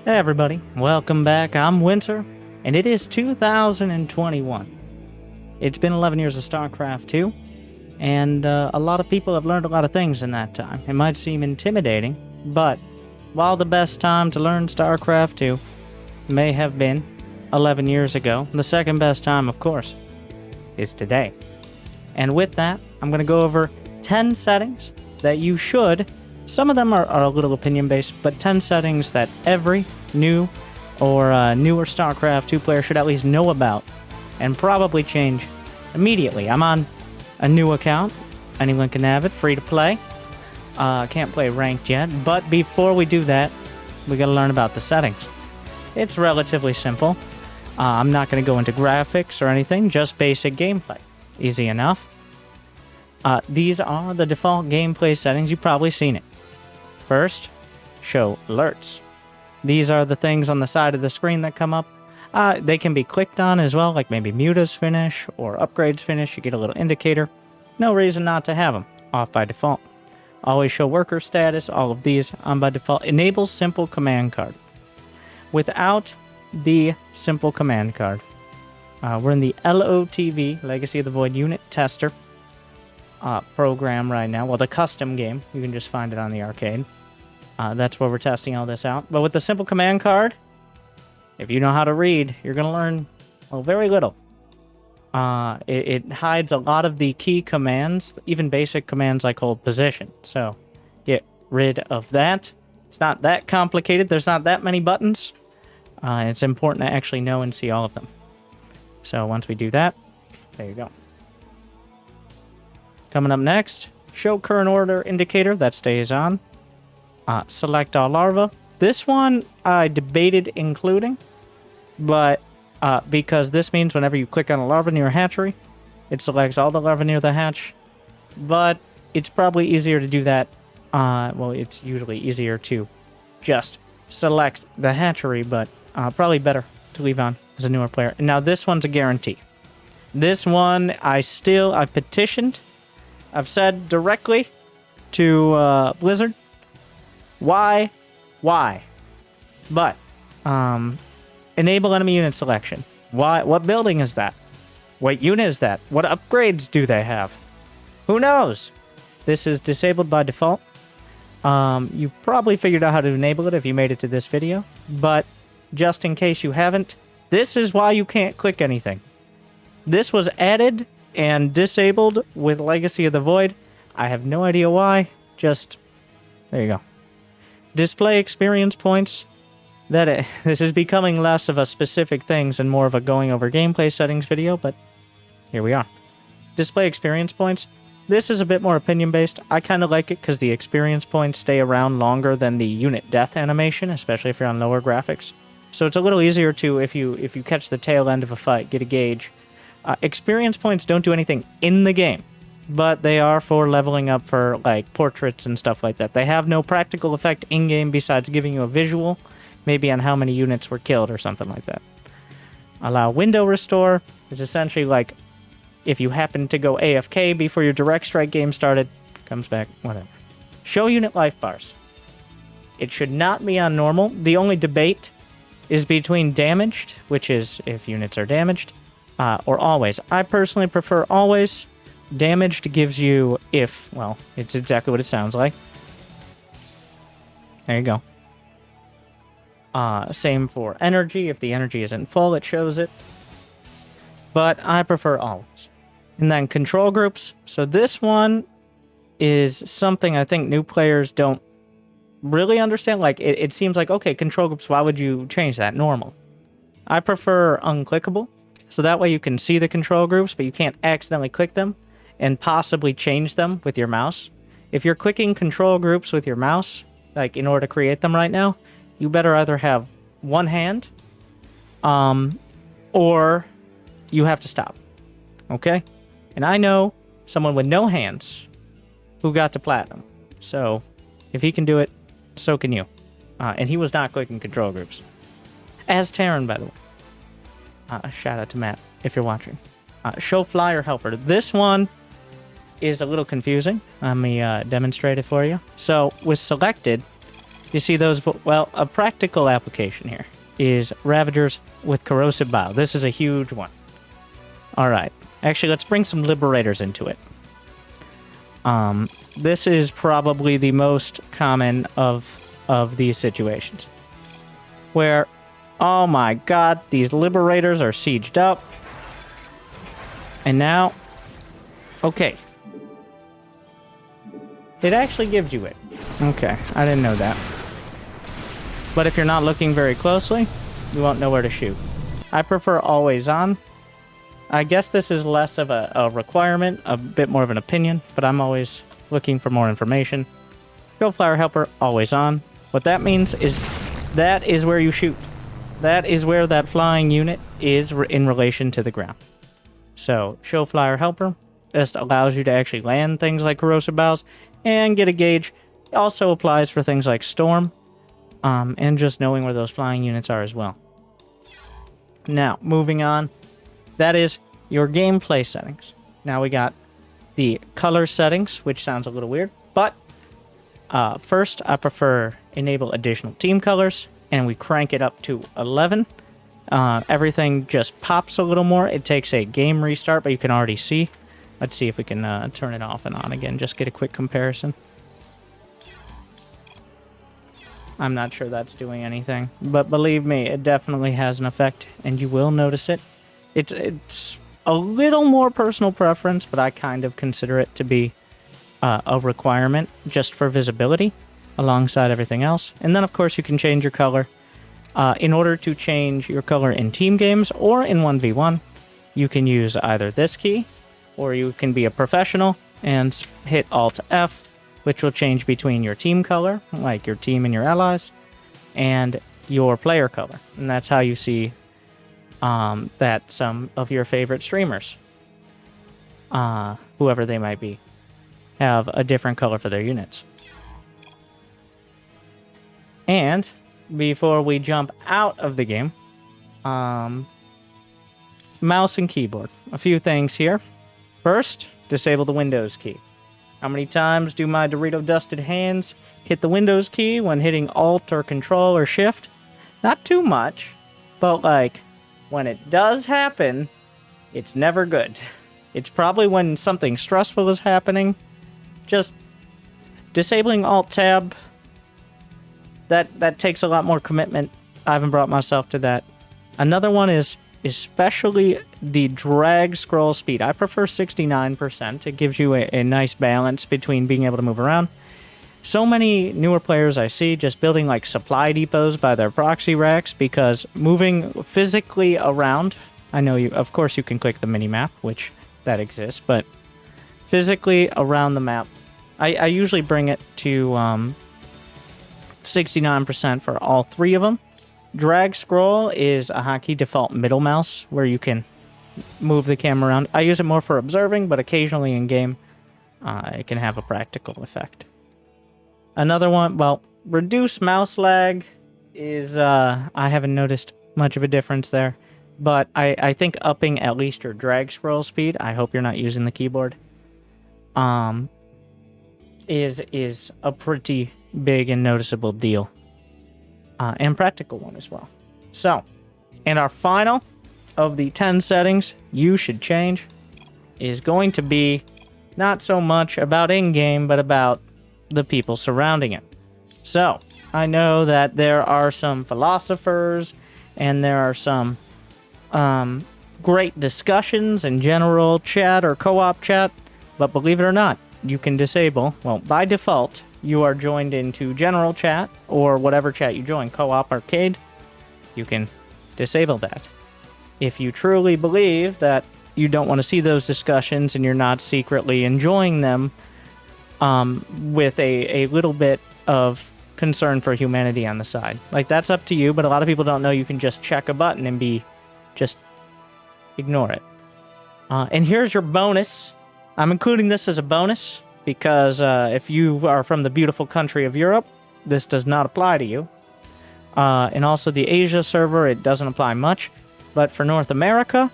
Hey everybody, welcome back. I'm Winter, and it is 2021. It's been 11 years of Starcraft 2, and a lot of people have learned a lot of things in that time. It might seem intimidating, but while the best time to learn Starcraft 2 may have been 11 years ago, the second best time, of course, is today. And with that, I'm going to go over 10 settings that you should. Some of them are a little opinion-based, but 10 settings that every new or newer StarCraft 2 player should at least know about and probably change immediately. I'm on a new account. Any link can have it, free to play. Can't play ranked yet, but before we do that, we gotta learn about the settings. It's relatively simple. I'm not going to go into graphics or anything, just basic gameplay. Easy enough. These are the default gameplay settings. You've probably seen it. First, show alerts. These are the things on the side of the screen that come up. They can be clicked on as well, like maybe mutas finish or upgrades finish. You get a little indicator. No reason not to have them. Off by default. Always show worker status. All of these on by default. Enable simple command card. Without the simple command card, we're in the LOTV, Legacy of the Void Unit Tester program right now. Well, the custom game. You can just find it on the arcade. That's where we're testing all this out. But with the simple command card, if you know how to read, you're going to learn, well, very little. It hides a lot of the key commands, even basic commands like hold position. So get rid of that. It's not that complicated. There's not that many buttons. It's important to actually know and see all of them. So once we do that, there you go. Coming up next, show current order indicator. That stays on. Select all larvae. This one I debated including, but because this means whenever you click on a larva near a hatchery, it selects all the larvae near the hatch. But it's probably easier to do that. Well, it's usually easier to just select the hatchery, but probably better to leave on as a newer player. And now this one's a guarantee. This one I petitioned. I've said directly to Blizzard. Why? But, enable enemy unit selection. Why? What building is that? What unit is that? What upgrades do they have? Who knows? This is disabled by default. You've probably figured out how to enable it if you made it to this video, but just in case you haven't, this is why you can't click anything. This was added and disabled with Legacy of the Void. I have no idea why. Just, there you go. Display experience points. This is becoming less of a specific things and more of a going over gameplay settings video, but here we are. Display experience points. This is a bit more opinion based. I kind of like it because the experience points stay around longer than the unit death animation, especially if you're on lower graphics. So it's a little easier to, if you catch the tail end of a fight, get a gauge. Experience points don't do anything in the game, but they are for leveling up for like portraits and stuff like that. They have no practical effect in-game besides giving you a visual, maybe on how many units were killed or something like that. Allow window restore. It's essentially like if you happen to go AFK before your direct strike game started, comes back, whatever. Show unit life bars. It should not be on normal. The only debate is between damaged, which is if units are damaged, or always. I personally prefer always. Damaged gives you well, it's exactly what it sounds like. There you go. Same for energy. If the energy isn't full, it shows it. But I prefer always. And then control groups. So this one is something I think new players don't really understand. Like, it seems like, okay, control groups, why would you change that? Normal. I prefer unclickable. So that way you can see the control groups, but you can't accidentally click them and possibly change them with your mouse. If you're clicking control groups with your mouse, like in order to create them right now, you better either have one hand, or you have to stop. Okay? And I know someone with no hands who got to platinum. So if he can do it, so can you. And he was not clicking control groups. As Terran, by the way. Shout out to Matt, if you're watching. Show flyer helper. This one is a little confusing. Let me demonstrate it for you. So with selected, You see those? Well, a practical application here is Ravagers with Corrosive Bile. This is a huge one. All right. Actually, let's bring some Liberators into it. This is probably the most common of these situations. Where, oh my god, these Liberators are sieged up. And now, okay. It actually gives you it. Okay, I didn't know that. But if you're not looking very closely, you won't know where to shoot. I prefer always on. I guess this is less of a requirement, a bit more of an opinion, but I'm always looking for more information. Go Flyer Helper, always on. What that means is that is where you shoot. That is where that flying unit is in relation to the ground. So, Show Flyer Helper just allows you to actually land things like Corrosive Biles and get a gauge. It also applies for things like Storm, and just knowing where those flying units are as well. Now, moving on. That is your gameplay settings. Now we got the color settings, which sounds a little weird, but first I prefer enable additional team colors, and we crank it up to 11. Everything just pops a little more. It takes a game restart, but you can already see. Let's see if we can turn it off and on again, just get a quick comparison. I'm not sure that's doing anything, but believe me, it definitely has an effect, and you will notice it. It's a little more personal preference, but I kind of consider it to be a requirement just for visibility alongside everything else. And then, of course, you can change your color. In order to change your color in team games or in 1v1, you can use either this key, or you can be a professional and hit Alt-F, which will change between your team color, like your team and your allies, and your player color. And that's how you see that some of your favorite streamers, whoever they might be, have a different color for their units. And before we jump out of the game, mouse and keyboard. A few things here. First, disable the Windows key. How many times do my Dorito-dusted hands hit the Windows key when hitting Alt or Control or Shift? Not too much, but like, when it does happen, it's never good. It's probably when something stressful is happening. Just disabling Alt-Tab, that takes a lot more commitment. I haven't brought myself to that. Another one is especially the drag scroll speed. I prefer 69%. It gives you a nice balance between being able to move around. So many newer players I see just building like supply depots by their proxy racks because moving physically around, I know you, of course you can click the mini-map, which that exists, but physically around the map, I usually bring it to 69% for all three of them. Drag scroll is a hotkey default middle mouse where you can move the camera around. I use it more for observing, but occasionally in game, it can have a practical effect. Another one, well, reduce mouse lag is, I haven't noticed much of a difference there, but I think upping at least your drag scroll speed, I hope you're not using the keyboard, is a pretty big and noticeable deal. And practical one as well. So, and our final of the 10 settings you should change is going to be not so much about in-game, but about the people surrounding it. So, I know that there are some philosophers and there are some great discussions in general chat or co-op chat, but believe it or not, you can disable, well, by default, you are joined into general chat or whatever chat you join, co-op, arcade, you can disable that. If you truly believe that you don't want to see those discussions and you're not secretly enjoying them with a little bit of concern for humanity on the side. Like, that's up to you, but a lot of people don't know you can just check a button and just ignore it. And here's your bonus. I'm including this as a bonus because if you are from the beautiful country of Europe, this does not apply to you. And also the Asia server, it doesn't apply much. But for North America,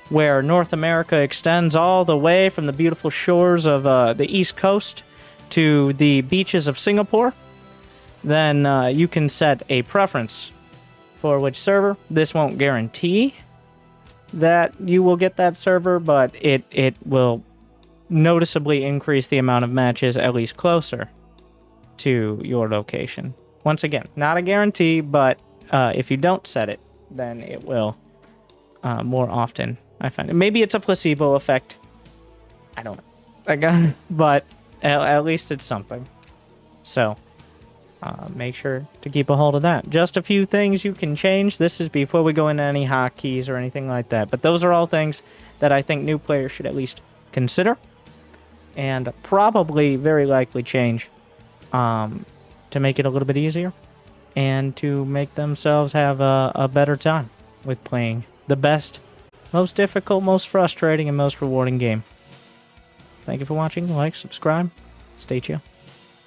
where North America extends all the way from the beautiful shores of the East Coast to the beaches of Singapore, then you can set a preference for which server. This won't guarantee that you will get that server, but it will noticeably increase the amount of matches at least closer to your location. Once again, not a guarantee, but if you don't set it, then it will more often, I find. Maybe it's a placebo effect. I don't know. But at least it's something. So make sure to keep a hold of that. Just a few things you can change. This is before we go into any hotkeys or anything like that. But those are all things that I think new players should at least consider. And probably very likely change to make it a little bit easier. And to make themselves have a better time with playing the best, most difficult, most frustrating, and most rewarding game. Thank you for watching. Like, subscribe. Stay chill.